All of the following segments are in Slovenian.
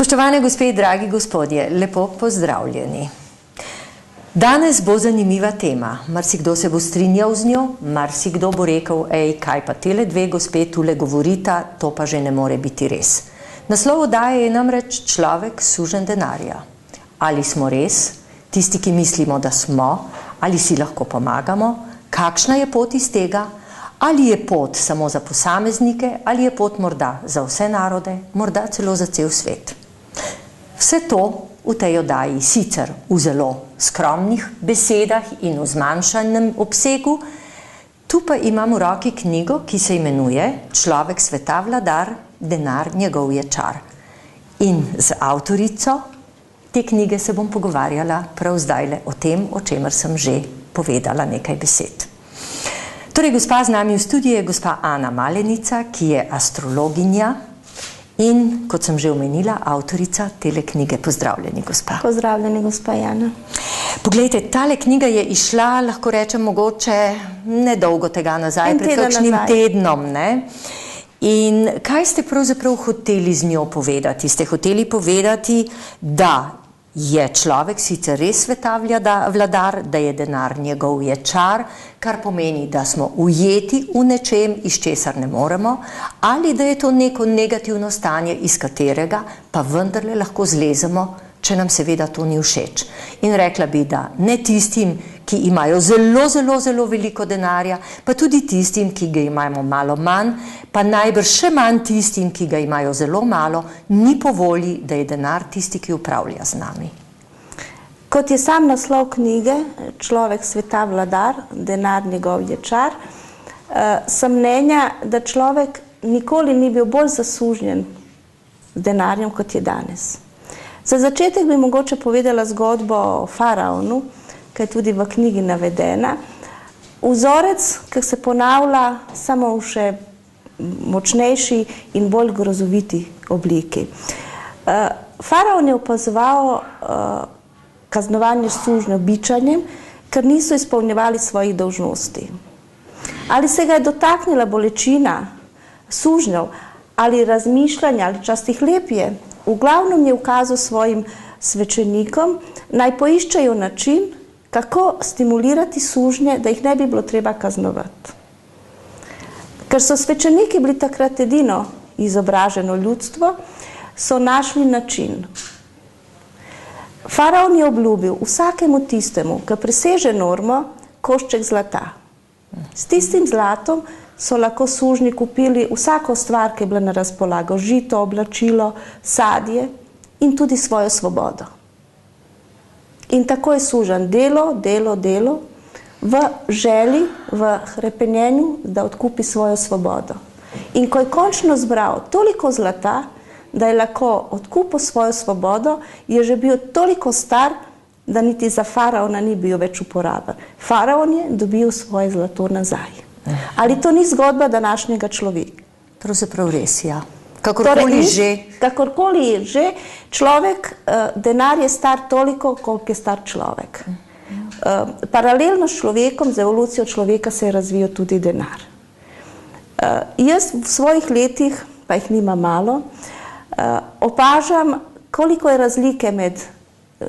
Spoštovane gospe in dragi gospodje, lepo pozdravljeni. Danes bo zanimiva tema. Marsikdo se bo strinjal z njo, marsikdo bo rekel, kaj pa tele dve gospe tule govorita, to pa že ne more biti res. Naslov oddaje je namreč Človek suženj denarja. Ali smo res tisti, ki mislimo, da smo, ali si lahko pomagamo, kakšna je pot iz tega, ali je pot samo za posameznike, ali je pot morda za vse narode, morda celo za cel svet. Vse to v tej oddaji sicer v zelo skromnih besedah in v zmanjšanem obsegu. Tu pa imam v roki knjigo, ki se imenuje Človek sveta vladar, denar njegov je čar. In z avtorico te knjige se bom pogovarjala prav zdajle o tem, o čemer sem že povedala nekaj besed. Torej, gospa z nami v studiu je gospa Ana Malenica, ki je astrologinja in, kot sem že omenila, avtorica tele knjige. Pozdravljeni, gospa. Pozdravljeni, gospa Jana. Poglejte, tale knjiga je išla, lahko rečem, mogoče nedolgo tega nazaj, pred kakšnim tednom, ne? In kaj ste pravzaprav hoteli z njo povedati? Ste hoteli povedati, da je človek sicer res sveta vladar, da je denar njegov je čar, kar pomeni, da smo ujeti v nečem, iz česar ne moremo, ali da je to neko negativno stanje, iz katerega pa vendarle lahko zlezemo, če nam seveda to ni všeč. In rekla bi, da ne tistim, ki imajo zelo veliko denarja, pa tudi tistim, ki ga imamo malo manj, pa najbrž še manj tistim, ki ga imajo zelo malo, ni po volji, da je denar tisti, ki upravlja z nami. Kot je sam naslov knjige, Človek sveta vladar, denar njegov je čar, sem mnenja, da človek nikoli ni bil bolj zasužnjen z denarjem, kot je danes. Za začetek bi mogoče povedala zgodbo o faraonu, ki je tudi v knjigi navedena. Vzorec, ki se ponavlja samo v še močnejši in bolj grozoviti obliki. Faraon je opazoval kaznovanje sužnjev bičanjem, ker niso izpolnjevali svojih dolžnosti. Ali se ga je dotaknila bolečina sužnjev, ali razmišljanja, ali častih lepje, v glavnem je ukazal svojim svečenikom, naj poiščejo način, kako stimulirati sužnje, da jih ne bi bilo treba kaznovati. Ker so svečeniki bili takrat edino izobraženo ljudstvo, so našli način. Faraon je obljubil vsakemu tistemu, ki preseže normo, košček zlata. S tistim zlatom so lahko sužnji kupili vsako stvar, ki je bila na razpolago, žito, oblačilo, sadje in tudi svojo svobodo. In tako je suženj delo, v želji, v hrepenjenju, da odkupi svojo svobodo. In ko je končno zbral toliko zlata, da je lahko odkupil svojo svobodo, je že bil toliko star, da niti za faraona ni bil več uporaben. Faraon je dobil svoje zlato nazaj. Ali to ni zgodba današnjega človeka? Pravzaprav res, ja. Kakorkoli že. Kakorkoli je že, človek, denar je star toliko, koliko je star človek. Paralelno s človekom, z evolucijo človeka se je razvijal tudi denar. Jaz v svojih letih, pa jih nima malo, opažam, koliko je razlike med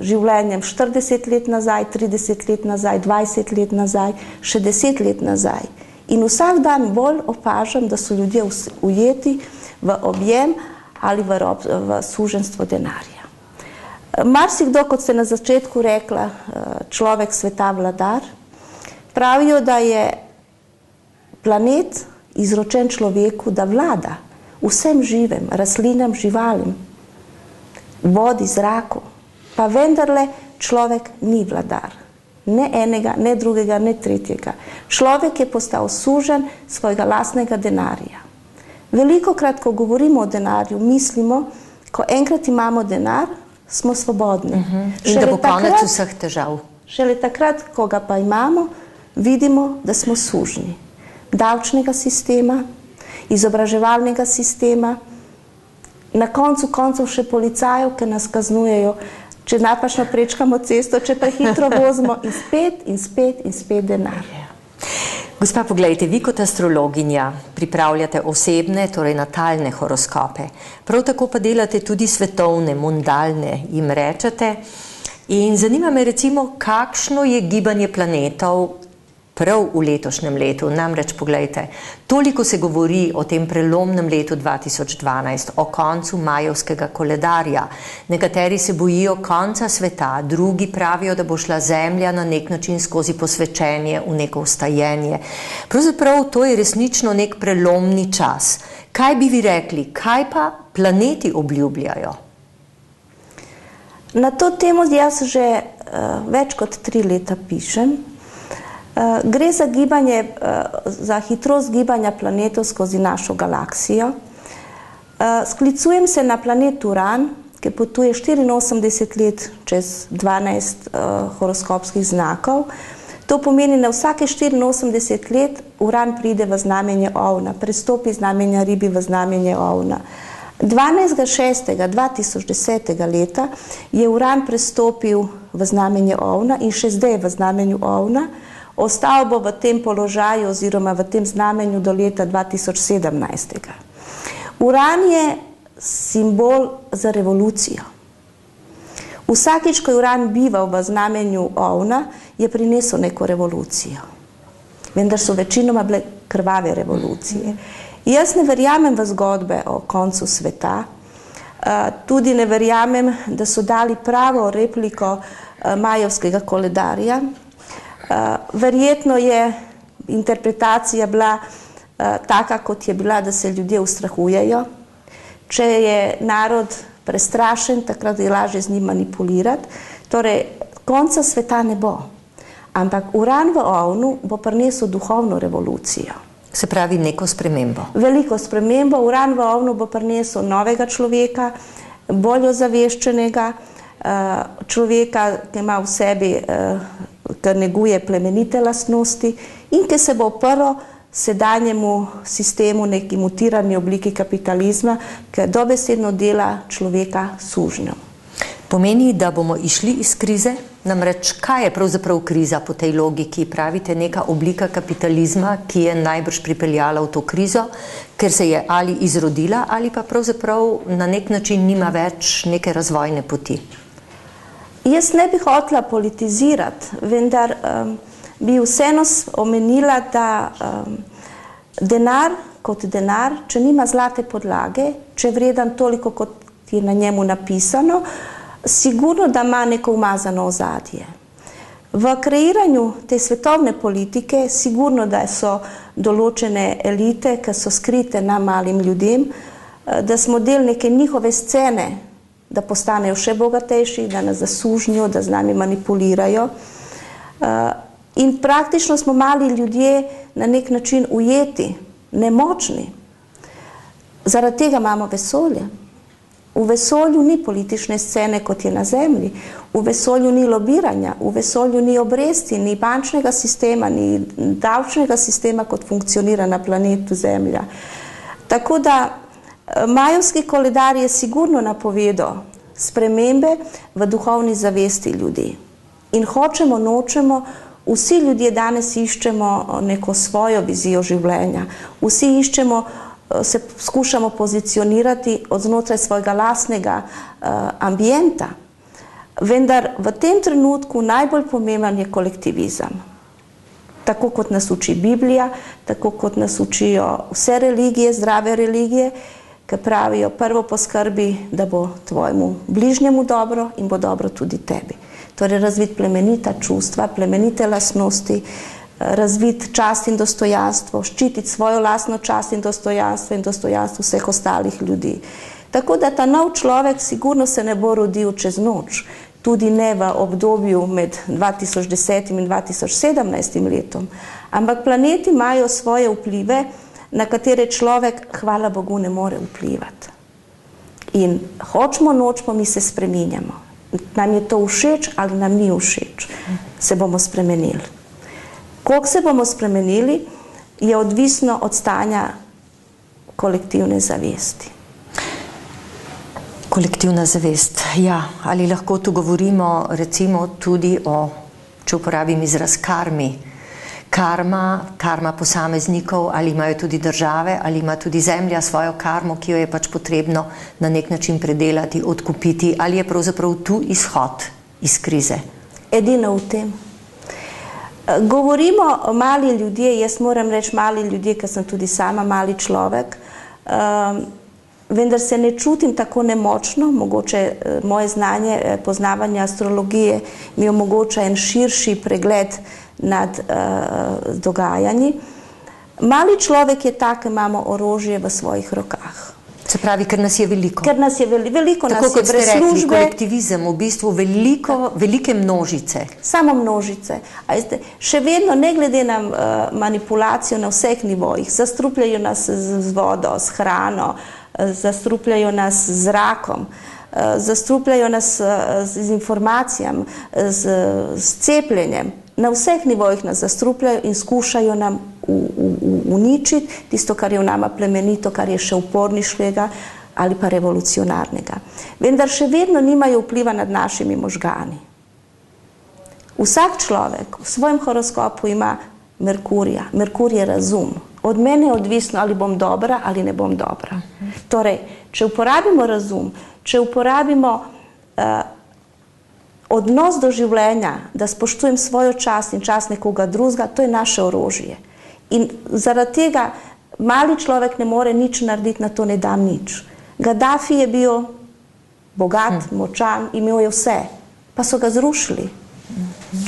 življenjem 40 let nazaj, 30 let nazaj, 20 let nazaj, še 10 let nazaj. In vsak dan bolj opažam, da so ljudje ujeti v objem ali v suženjstvo denarja. Marsikdo, kot ste na začetku rekla, človek sveta vladar, pravijo, da je planet izročen človeku, da vlada vsem živem, rastlinam, živalim, vodi, zraku. Pa vendarle človek ni vladar. Ne enega, ne drugega, ne tretjega. Človek je postal suženj svojega lastnega denarja. Velikokrat, ko govorimo o denarju, mislimo, ko enkrat imamo denar, smo svobodni. In da bo konec vseh težav. Šele takrat, ko ga pa imamo, vidimo, da smo sužnji. Davčnega sistema, izobraževalnega sistema, na koncu koncev še policajev, ki nas kaznujejo, če napačno prečkamo cesto, če prehitro vozimo in spet denar. Gospa, poglejte, vi kot astrologinja pripravljate osebne, torej natalne horoskope. Prav tako pa delate tudi svetovne, mundalne, jim rečete. In zanima me recimo, kakšno je gibanje planetov prav v letošnjem letu. Namreč, poglejte, toliko se govori o tem prelomnem letu 2012, o koncu majevskega koledarja. Nekateri se bojijo konca sveta, drugi pravijo, da bo šla Zemlja na nek način skozi posvečenje v neko vstajenje. Pravzaprav to je resnično nek prelomni čas. Kaj bi vi rekli, kaj pa planeti obljubljajo? Na to temo jaz že več kot 3 leta pišem. Gre za gibanje, za hitrost gibanja planetov skozi našo galaksijo. Sklicujem se na planet Uran, ki potuje 84 let čez 12 horoskopskih znakov. To pomeni, na vsake 84 let Uran pride v znamenje Ovna, prestopi znamenja Ribi v znamenje Ovna. 12.6.2010 leta je Uran prestopil v znamenje Ovna in še zdaj v znamenju Ovna. Ostal bo v tem položaju oziroma v tem znamenju do leta 2017. Uran je simbol za revolucijo. Vsakič, ko je Uran bival v znamenju Ovna, je prinesel neko revolucijo. Vendar so večinoma bile krvave revolucije. Jaz ne verjamem v zgodbe o koncu sveta, tudi ne verjamem, da so dali pravo repliko majevskega koledarja. Verjetno je interpretacija bila taka, kot je bila, da se ljudje ustrahujejo. Če je narod prestrašen, takrat je lažje z njim manipulirati. Torej, konca sveta ne bo. Ampak Uran v Ovnu bo prinesel duhovno revolucijo. Se pravi neko spremembo. Veliko spremembo. Uran v Ovnu bo prinesel novega človeka, bolj ozaveščenega človeka, ki ima v sebi, ki neguje plemenite lastnosti in ki se bo oprl sedanjemu sistemu, neki mutirani obliki kapitalizma, ki dobesedno dela človeka sužnjo. Pomeni, da bomo išli iz krize? Namreč, kaj je pravzaprav kriza po tej logiki? Pravite, neka oblika kapitalizma, ki je najbrž pripeljala v to krizo, ker se je ali izrodila ali pa pravzaprav na nek način nima več neke razvojne poti. Jaz ne bi hotela politizirati, vendar bi vseeno omenila, da denar kot denar, če nima zlate podlage, če je vreden toliko, kot je na njemu napisano, sigurno, da ima neko umazano ozadje. V kreiranju te svetovne politike sigurno, da so določene elite, ki so skrite nam malim ljudem, da smo del neke njihove scene, da postanejo še bogatejši, da nas zasužnjo, da z nami manipulirajo. In praktično smo mali ljudje na nek način ujeti, nemočni. Zaradi tega imamo vesolje. V vesolju ni politične scene, kot je na Zemlji. V vesolju ni lobiranja, v vesolju ni obresti, ni bančnega sistema, ni davčnega sistema, kot funkcionira na planetu Zemlja. Tako da majevski koledar je sigurno napovedal spremembe v duhovni zavesti ljudi. In hočemo, nočemo, vsi ljudje danes iščemo neko svojo vizijo življenja. Vsi iščemo, se skušamo pozicionirati od znotraj svojega lastnega ambienta. Vendar v tem trenutku najbolj pomemben je kolektivizem. Tako kot nas uči Biblija, tako kot nas učijo vse religije, zdrave religije, ki pravijo, prvo poskrbi, da bo tvojemu bližnjemu dobro in bo dobro tudi tebi. Torej razviti plemenita čustva, plemenite lastnosti, razviti čast in dostojanstvo, ščititi svojo lastno čast in dostojanstvo vseh ostalih ljudi. Tako da ta nov človek sigurno se ne bo rodil čez noč, tudi ne v obdobju med 2010 in 2017 letom. Ampak planeti imajo svoje vplive, na katere človek, hvala Bogu, ne more vplivati. In hočemo, nočemo, mi se spreminjamo. Nam je to všeč ali nam ni všeč, se bomo spremenili. Koliko se bomo spremenili, je odvisno od stanja kolektivne zavesti. Kolektivna zavest, ja. Ali lahko tu govorimo recimo tudi o, če uporabim izraz, karmi. karma posameznikov, ali imajo tudi države, ali ima tudi zemlja svojo karmo, ki jo je pač potrebno na nek način predelati, odkupiti, ali je pravzaprav tu izhod iz krize? Edino v tem. Govorimo o mali ljudje, jaz moram reči mali ljudje, ker sem tudi sama mali človek, vendar se ne čutim tako nemočno, mogoče moje znanje poznavanja astrologije mi omogoča en širši pregled nad dogajanji. Mali človek je tak, imamo orožje v svojih rokah. Se pravi, ker nas je veliko. Ker nas je veliko, nas je brez službe. Tako kot ste rekli, kolektivizem, v bistvu velike množice. Samo množice. Še vedno, ne glede na manipulacijo na vseh nivojih, zastrupljajo nas z vodo, s hrano, zastrupljajo nas z zrakom, zastrupljajo nas z informacijami, s cepljenjem. Na vseh nivojih nas zastrupljajo in skušajo nam uničiti tisto, kar je v nama plemenito, kar je še uporniškega ali pa revolucionarnega. Vendar še vedno nimajo vpliva nad našimi možgani. Vsak človek v svojem horoskopu ima Merkurja. Merkur je razum. Od mene je odvisno, ali bom dobra ali ne bom dobra. Torej, če uporabimo razum, če uporabimo odnos do življenja, da spoštujem svojo čast in čast nekoga drugega, to je naše orožje. In zaradi tega mali človek ne more nič narediti, na to ne dam nič. Gaddafi je bil bogat, močan, imel je vse, pa so ga zrušili.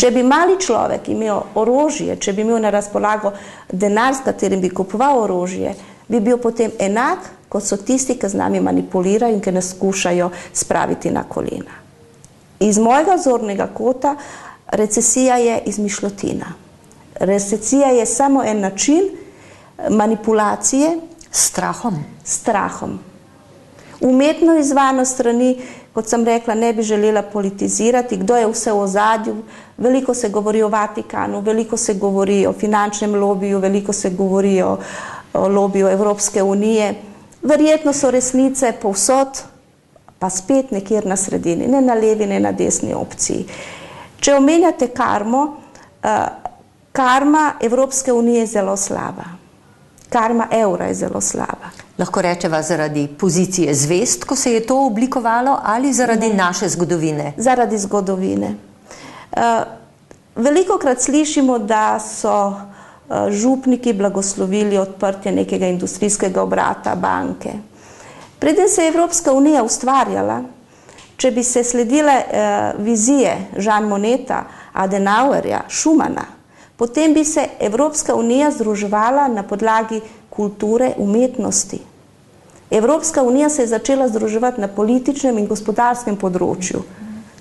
Če bi mali človek imel orožje, če bi imel na razpolago denar, s katerim bi kupoval orožje, bi bil potem enak, kot so tisti, ki z nami manipulirajo in ki nas skušajo spraviti na kolena. Iz mojega zornega kota recesija je izmišljotina. Recesija je samo en način manipulacije s strahom. Strahom. Umetno izvano strani, kot sem rekla, ne bi želela politizirati, kdo je vse v ozadju. Veliko se govori o Vatikanu, veliko se govori o finančnem lobiju, veliko se govori o lobiju Evropske unije. Verjetno so resnice povsod, pa spet nekjer na sredini, ne na levi, ne na desni opciji. Če omenjate karmo, karma Evropske unije je zelo slaba. Karma evra je zelo slaba. Lahko rečeva zaradi pozicije zvezd, ko se je to oblikovalo, ali zaradi naše zgodovine? Zaradi zgodovine. Velikokrat slišimo, da so župniki blagoslovili odprtje nekega industrijskega obrata, banke. Preden se je Evropska unija ustvarjala, če bi se sledile vizije Jean Monneta, Adenauerja, Schumana, potem bi se Evropska unija združevala na podlagi kulture, umetnosti. Evropska unija se je začela združevati na političnem in gospodarskem področju,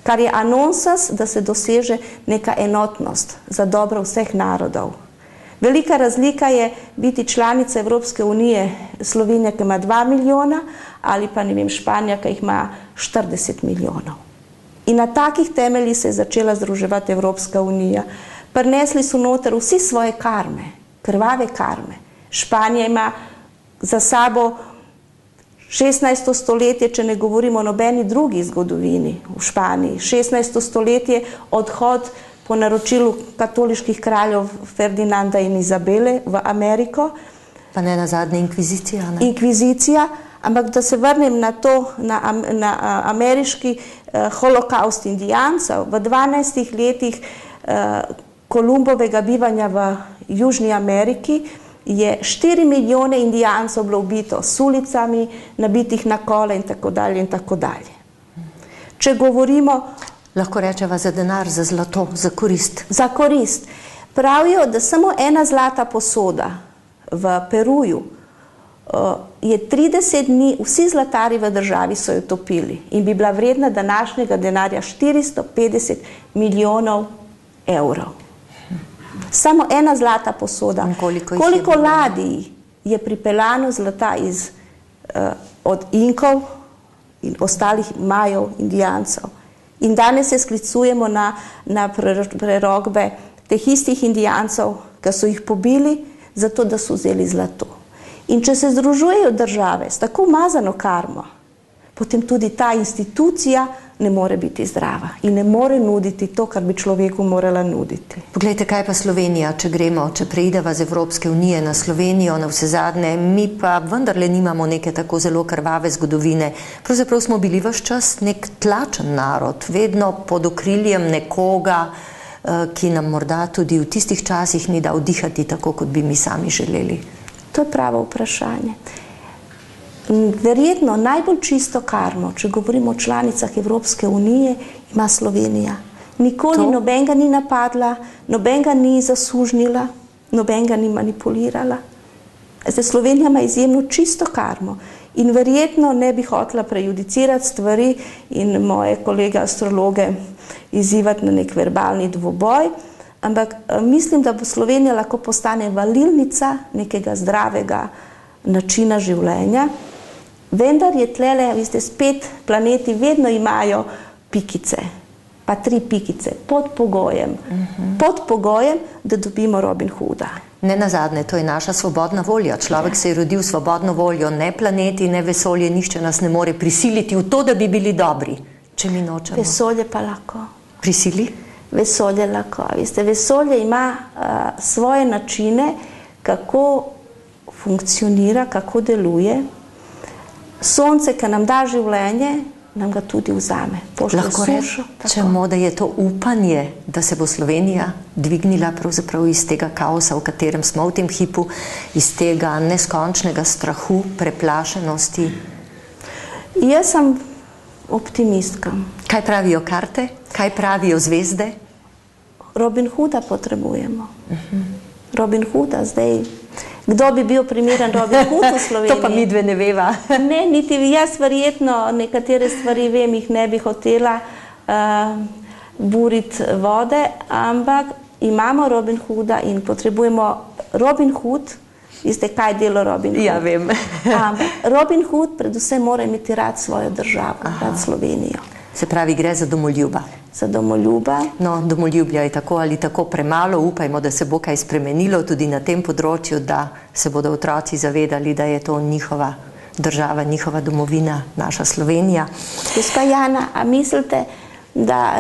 kar je anonsas, da se doseže neka enotnost za dobro vseh narodov. Velika razlika je biti članica Evropske unije, Slovenija, ki ima 2 milijona, ali pa, ne vem, Španija, ki jih ima 40 milijonov. In na takih temeljih se je začela združevati Evropska unija. Prinesli so noter vsi svoje karme, krvave karme. Španija ima za sabo 16. stoletje, če ne govorimo o nobeni drugi zgodovini v Španiji. 16. stoletje, odhod po naročilu katoliških kraljev Ferdinanda in Izabele v Ameriko. Pa ne nazadnje inkvizicija, ne? Inkvizicija, ampak da se vrnem na to, na ameriški holokaust indijancev. V 12 letih Kolumbovega bivanja v Južni Ameriki je 4 milijone indijancev bilo ubito s ulicami, nabitih na kole in tako dalje in tako dalje. Če govorimo... Lahko rečeva za denar, za zlato, za korist. Za korist. Pravijo, da samo ena zlata posoda v Peruju je 30 dni, vsi zlatari v državi so jo topili in bi bila vredna današnjega denarja 450 milijonov evrov. Samo ena zlata posoda. Koliko ladij je pripeljano zlata od Inkov in ostalih Majev, Indijancev. In danes se sklicujemo na prerokbe teh istih Indijancev, ki so jih pobili, zato da so vzeli zlato. In če se združujejo države s tako umazano karmo, potem tudi ta institucija ne more biti zdrava in ne more nuditi to, kar bi človeku morala nuditi. Poglejte, kaj pa Slovenija, če preideva z Evropske unije na Slovenijo, na vse zadnje, mi pa vendarle nimamo neke tako zelo krvave zgodovine. Pravzaprav smo bili ves čas nek tlačen narod, vedno pod okriljem nekoga, ki nam morda tudi v tistih časih ni dal dihati tako, kot bi mi sami želeli. To je pravo vprašanje. Verjetno najbolj čisto karmo, če govorimo o članicah Evropske unije, ima Slovenija. Nikoli nobenega ni napadla, nobenega ni zasužnila, nobenega ni manipulirala. Zdaj, Slovenija ima izjemno čisto karmo in verjetno ne bi hotela prejudicirati stvari in moje kolege astrologe izzivati na nek verbalni dvoboj, ampak mislim, da bo Slovenija lahko postane valilnica nekega zdravega načina življenja. Vendar je tlele, veste, spet planeti vedno imajo pikice, pa 3 pikice, pod pogojem, da dobimo Robin Hooda. Ne nazadnje, to je naša svobodna volja. Človek se je rodil svobodno voljo, ne planeti, ne vesolje, nihče nas ne more prisiliti v to, da bi bili dobri, če mi nočemo. Vesolje pa lahko. Prisili? Vesolje lahko. Veste, vesolje ima svoje načine, kako funkcionira, kako deluje. Sonce, ki nam da življenje, nam ga tudi vzame. Lahko rečemo, da je to upanje, da se bo Slovenija dvignila pravzaprav iz tega kaosa, v katerem smo v tem hipu, iz tega neskončnega strahu, preplašenosti. Jaz sem optimistka. Kaj pravijo karte? Kaj pravijo zvezde? Robin Hooda potrebujemo. Robin Hooda zdaj. Kdo bi bil primeren Robin Hood v Sloveniji? To pa mi dve ne veva. Ne, niti jaz verjetno nekatere stvari vem, jih ne bi hotela buriti vode, ampak imamo Robin Hooda in potrebujemo Robin Hood. Veste, kaj delo Robin Hood? Ja, vem. Ampak Robin Hood predvsem mora imeti rad svojo državo, rad Slovenijo. Se pravi, gre za domoljuba. Za domoljuba. No, domoljublja je tako ali tako premalo, upajmo, da se bo kaj spremenilo tudi na tem področju, da se bodo otroci zavedali, da je to njihova država, njihova domovina, naša Slovenija. Gospa Jana, a mislite, da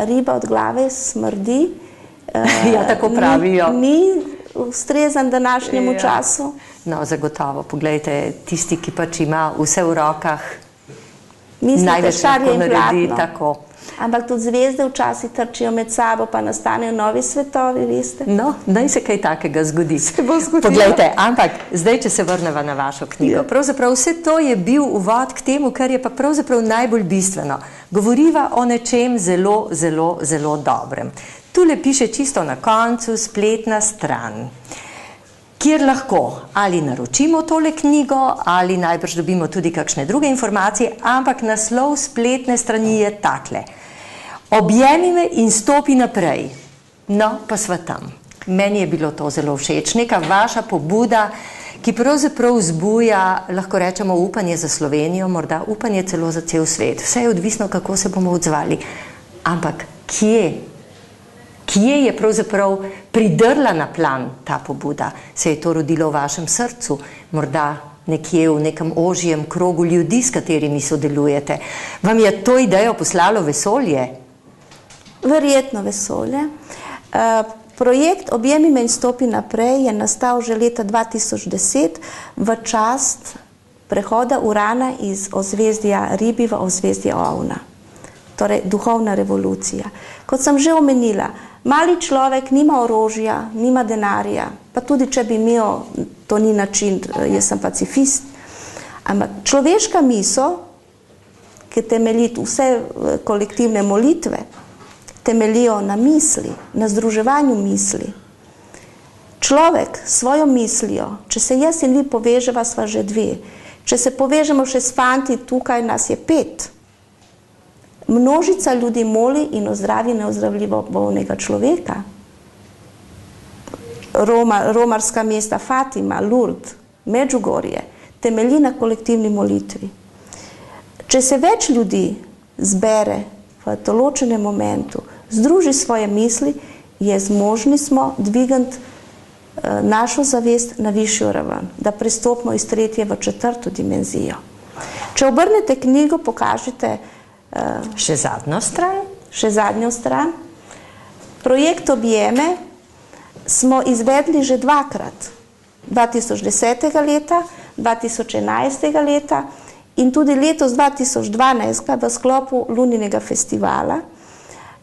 riba od glave smrdi? Ja, tako pravijo. Ni ustrezan današnjemu času? No, zagotovo. Poglejte, tisti, ki pač ima vse v rokah, mislite, šarje in naredi platno. Tako. Ampak tudi zvezde včasih trčijo med sabo, pa nastanejo novi svetovi, veste? No, naj se kaj takega zgodi. Se bo zgodilo. Poglejte, ampak zdaj, če se vrneva na vašo knjigo, pravzaprav vse to je bil uvod k temu, kar je pa pravzaprav najbolj bistveno. Govoriva o nečem zelo, zelo, zelo dobrem. Tule piše čisto na koncu spletna stran, kjer lahko ali naročimo tole knjigo, ali najbrž dobimo tudi kakšne druge informacije, ampak naslov spletne strani je takle. Objemi me in stopi naprej. No, pa sva tam. Meni je bilo to zelo všeč. Neka vaša pobuda, ki pravzaprav vzbuja, lahko rečemo, upanje za Slovenijo, morda upanje celo za cel svet. Vse je odvisno, kako se bomo odzvali. Ampak kje je pravzaprav pridrla na plan ta pobuda? Se je to rodilo v vašem srcu? Morda nekje v nekem ožjem krogu ljudi, s katerimi sodelujete? Vam je to idejo poslalo vesolje? Verjetno vesolje. Projekt Objemi me in stopi naprej je nastal že leta 2010 v čast prehoda Urana iz ozvezdja Ribi v ozvezdje Ovna. Torej, duhovna revolucija. Kot sem že omenila, mali človek nima orožja, nima denarja, pa tudi če bi imel, to ni način, jaz sem pacifist. Ampak človeška misel, ki temelji vse kolektivne molitve, temeljijo na misli, na združevanju misli. Človek s svojo mislijo, če se jaz in vi poveževa, sva že 2. Če se povežemo še s fanti, tukaj nas je 5. Množica ljudi moli in ozdravi neozdravljivo bolnega človeka. Romarska mesta Fatima, Lourdes, Medžugorje, temelji na kolektivni molitvi. Če se več ljudi zbere v določenem momentu, združi svoje misli, je zmožni smo dvigati našo zavest na višjo raven, da pristopimo iz 3. v 4. dimenzijo. Če obrnete knjigo, pokažete Še zadnjo stran? Še zadnjo stran. Projekt Objeme smo izvedli že dvakrat. 2010. leta, 2011. leta in tudi letos 2012 v sklopu Luninega festivala.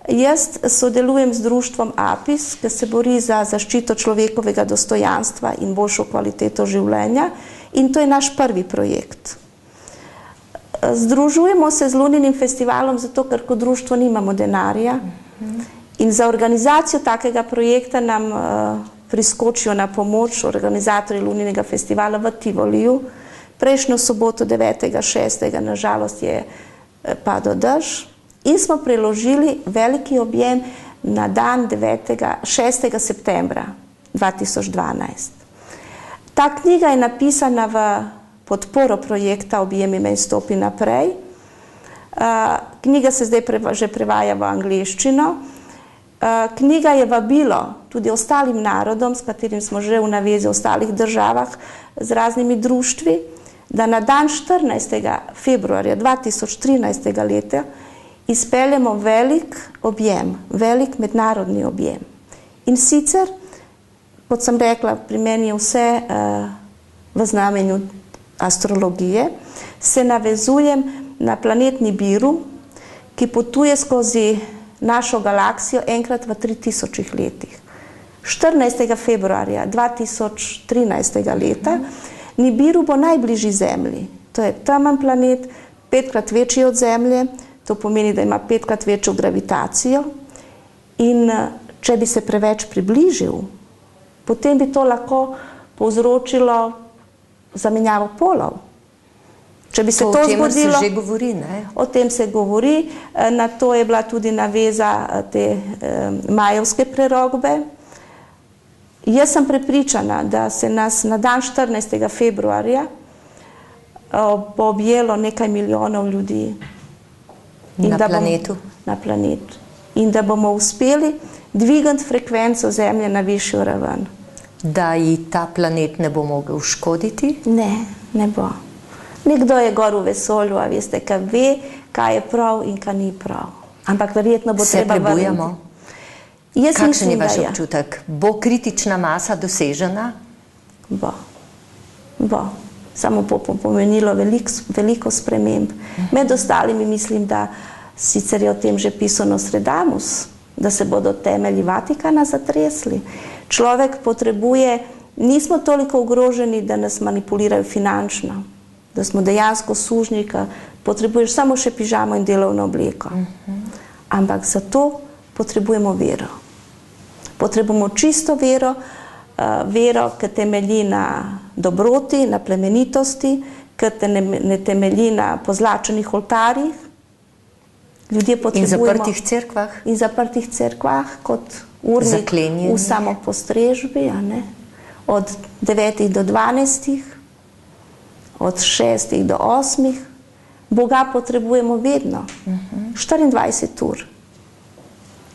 Jaz sodelujem z društvom APIS, ki se bori za zaščito človekovega dostojanstva in boljšo kvaliteto življenja, in to je naš prvi projekt. Združujemo se z Luninim festivalom zato, ker kot društvo nimamo denarja in za organizacijo takega projekta nam priskočijo na pomoč organizatorji Luninega festivala v Tivoliju. Prejšnjo soboto 9.6. nažalost je padel dež in smo preložili veliki objem na dan 6. septembra 2012. Ta knjiga je napisana v podporo projekta Objemi me in stopi naprej. Knjiga se zdaj že prevaja v angleščino. Knjiga je vabilo tudi ostalim narodom, s katerim smo že v navezi v ostalih državah, z raznimi društvi, da na dan 14. februarja 2013. leta izpeljemo velik objem, velik mednarodni objem. In sicer, kot sem rekla, pri meni je vse v znamenju astrologije, se navezujem na planet Nibiru, ki potuje skozi našo galaksijo enkrat v 3000 letih. 14. februarja 2013. leta Nibiru bo najbližji Zemlji. To je temen planet, 5-krat večji od Zemlje, to pomeni, da ima 5-krat večjo gravitacijo in če bi se preveč približil, potem bi to lahko povzročilo zamenjavo polov. Če bi se to zgodilo, se že govori, ne? O tem se govori, na to je bila tudi naveza te majevske prerokbe. Jaz sem prepričana, da se nas na dan 14. februarja bo objelo nekaj milijonov ljudi. Na planetu. Na planetu. In da bomo uspeli dvigati frekvenco Zemlje na višjo raven. Da ji ta planet ne bo mogel škoditi? Ne, ne bo. Nekdo je gor v vesolju, a veste, kaj ve, kaj je prav in kaj ni prav. Ampak verjetno bo treba vrniti. Se prebujamo? Kakšen je vaš občutek? Bo kritična masa dosežena? Bo. Bo. Samo bo pomenilo veliko sprememb. Med ostalimi mislim, da sicer je o tem že pisal Nostradamus, da se bodo temelji Vatikana zatresli. Človek potrebuje, nismo toliko ogroženi, da nas manipulirajo finančno, da smo dejansko sužnjika, potrebuješ samo še pižamo in delovno obleko. Ampak zato potrebujemo vero. Potrebujemo čisto vero, vero, ki temelji na dobroti, na plemenitosti, ki ne temelji na pozlačenih oltarjih. Ljudje potrebujemo... In zaprtih cerkvah. In zaprtih cerkvah, kot urnik v samopostrežbi, od 9 do 12, od 6 do 8. Boga potrebujemo vedno, 24 ur.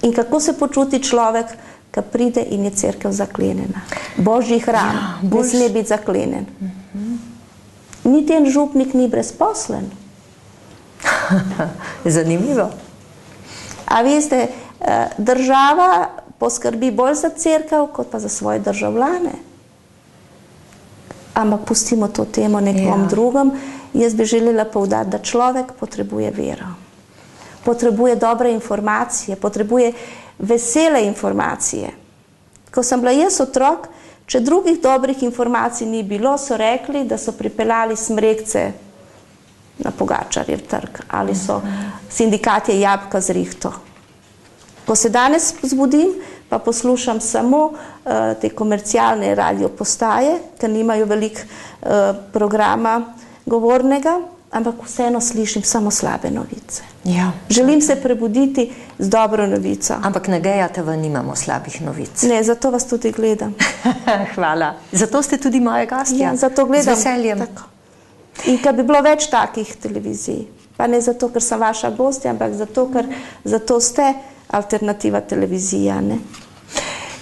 In kako se počuti človek, ki pride in je cerkev zaklenjena? Božji hram ne sme biti zaklenjen. Niti en župnik ni brezposlen. Zanimivo. A veste, država poskrbi bolj za cerkev, kot pa za svoje državljane. Ampak pustimo to temo nekom drugem. Jaz bi želela poudariti, da človek potrebuje vero. Potrebuje dobre informacije, potrebuje vesele informacije. Ko sem bila jaz otrok, če drugih dobrih informacij ni bilo, so rekli, da so pripeljali smrekce na Pogačarjev trg ali so sindikatje jabolka z rihto. Ko se danes zbudim, pa poslušam samo te komercialne radio postaje, ker nimajo veliko programa govornega, ampak vseeno slišim samo slabe novice. Ja. Želim se prebuditi z dobro novico. Ampak na GEA-TV nimamo slabih novic. Ne, zato vas tudi gledam. Hvala. Zato ste tudi moja gostja. Ja, zato gledam. Z veseljem. Tako. In kad bi bilo več takih televizij, pa ne zato, ker sem vaša gostja, ampak zato, ker zato ste alternativa televizija, ne?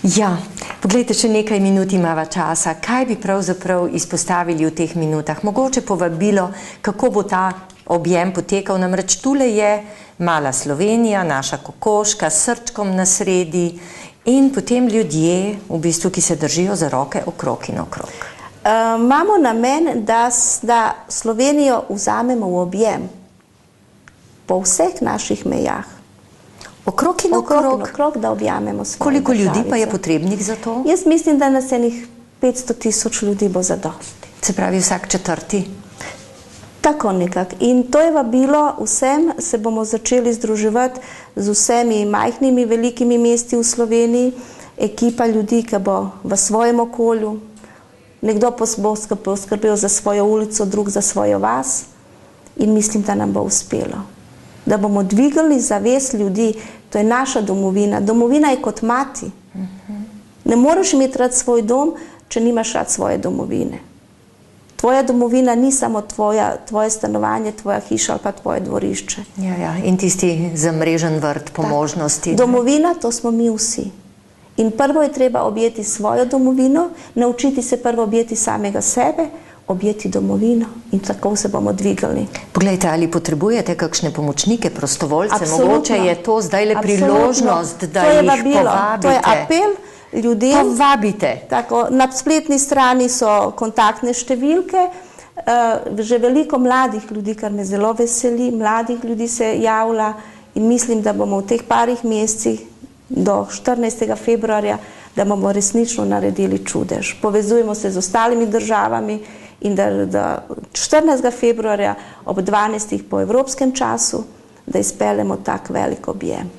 Ja, poglejte, še nekaj minut imava časa. Kaj bi pravzaprav izpostavili v teh minutah? Mogoče povabilo, kako bo ta objem potekal, namreč tule je mala Slovenija, naša kokoška s srčkom na sredi in potem ljudje, v bistvu, ki se držijo za roke okrog in okrog. Imamo namen, da Slovenijo vzamemo v objem po vseh naših mejah. Okrog in okrog, da objamemo svoje Koliko ljudi državice. pa je potrebnih za to? Jaz mislim, da nas enih 500 000 ljudi bo zadosti. Se pravi vsak četrti? Tako nekako. In to je vabilo vsem, se bomo začeli združevati z vsemi majhnimi, velikimi mesti v Sloveniji, ekipa ljudi, ki bo v svojem okolju, nekdo bo poskrbel za svojo ulico, drug za svojo vas in mislim, da nam bo uspelo. Da bomo dvigali zavest ljudi, to je naša domovina. Domovina je kot mati. Ne moreš imeti rad svoj dom, če nimaš rad svoje domovine. Tvoja domovina ni samo tvoje stanovanje, tvoja hiša ali pa tvoje dvorišče. Ja, in tisti zamrežen vrt po možnosti. Domovina, to smo mi vsi. In prvo je treba objeti svojo domovino, naučiti se prvo objeti samega sebe, objeti domovino in tako se bomo dvigali. Poglejte, ali potrebujete kakšne pomočnike, prostovoljce? Absolutno. Mogoče je to zdajle priložnost, da to je jih vabilo. povabite. To je apel ljudem. Povabite. Tako, na spletni strani so kontaktne številke, že veliko mladih ljudi, kar me zelo veseli, mladih ljudi se javlja in mislim, da bomo v teh parih mesecih do 14. februarja, da bomo resnično naredili čudež. Povezujemo se z ostalimi državami in da 14. februarja ob 12. po evropskem času, da izpeljemo tak velik objem.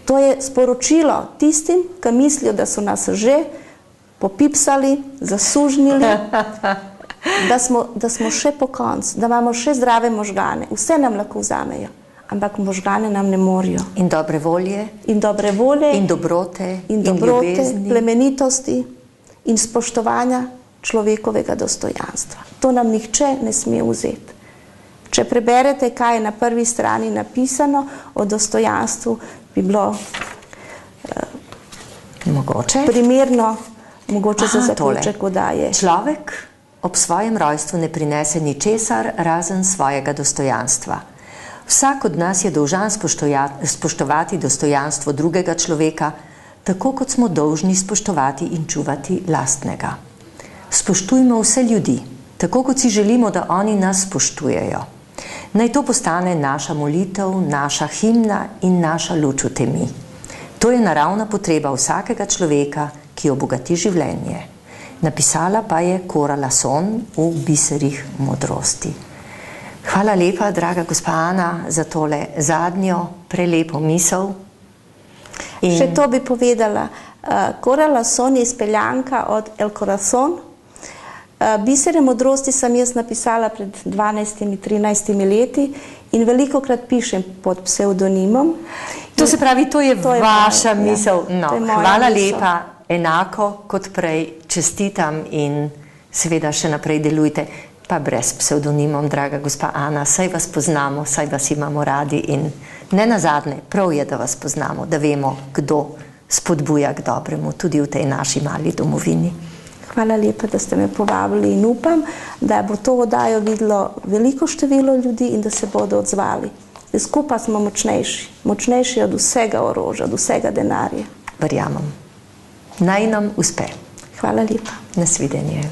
To je sporočilo tistim, ki mislijo, da so nas že popipsali, zasužnili, da smo še po koncu, da imamo še zdrave možgane. Vse nam lahko vzamejo, ampak možgane nam ne morijo. In dobre volje. In dobre volje. In dobrote. In ljubezni. Plemenitosti in spoštovanja človekovega dostojanstva. To nam nihče ne sme vzeti. Če preberete, kaj je na prvi strani napisano o dostojanstvu, bi bilo primerno, mogoče za zaključek oddaje. Človek ob svojem rojstvu ne prinese ničesar razen svojega dostojanstva. Vsak od nas je dolžan spoštovati dostojanstvo drugega človeka, tako kot smo dolžni spoštovati in čuvati lastnega. Spoštujmo vse ljudi, tako kot si želimo, da oni nas spoštujejo. Naj to postane naša molitev, naša himna in naša luč v temi. To je naravna potreba vsakega človeka, ki obogati življenje. Napisala pa je Cora Lasson v Biserih modrosti. Hvala lepa, draga gospa Ana, za tole zadnjo prelepo misel. Še to bi povedala. Cora Lasson je izpeljanka od El Corazon. Bisere modrosti sem jaz napisala pred 12-13 leti in velikokrat pišem pod psevdonimom. To se pravi, to je vaša misel. Hvala lepa, enako kot prej, čestitam in seveda še naprej delujte, pa brez psevdonimom, draga gospa Ana, saj vas poznamo, saj vas imamo radi in ne nazadnje, prav je, da vas poznamo, da vemo, kdo spodbuja k dobremu, tudi v tej naši mali domovini. Hvala lepa, da ste me povabili in upam, da bo to oddajo videlo veliko število ljudi in da se bodo odzvali. Skupaj smo močnejši, močnejši od vsega orožja, od vsega denarja. Verjamem. Naj nam uspe. Hvala lepa. Nasvidenje.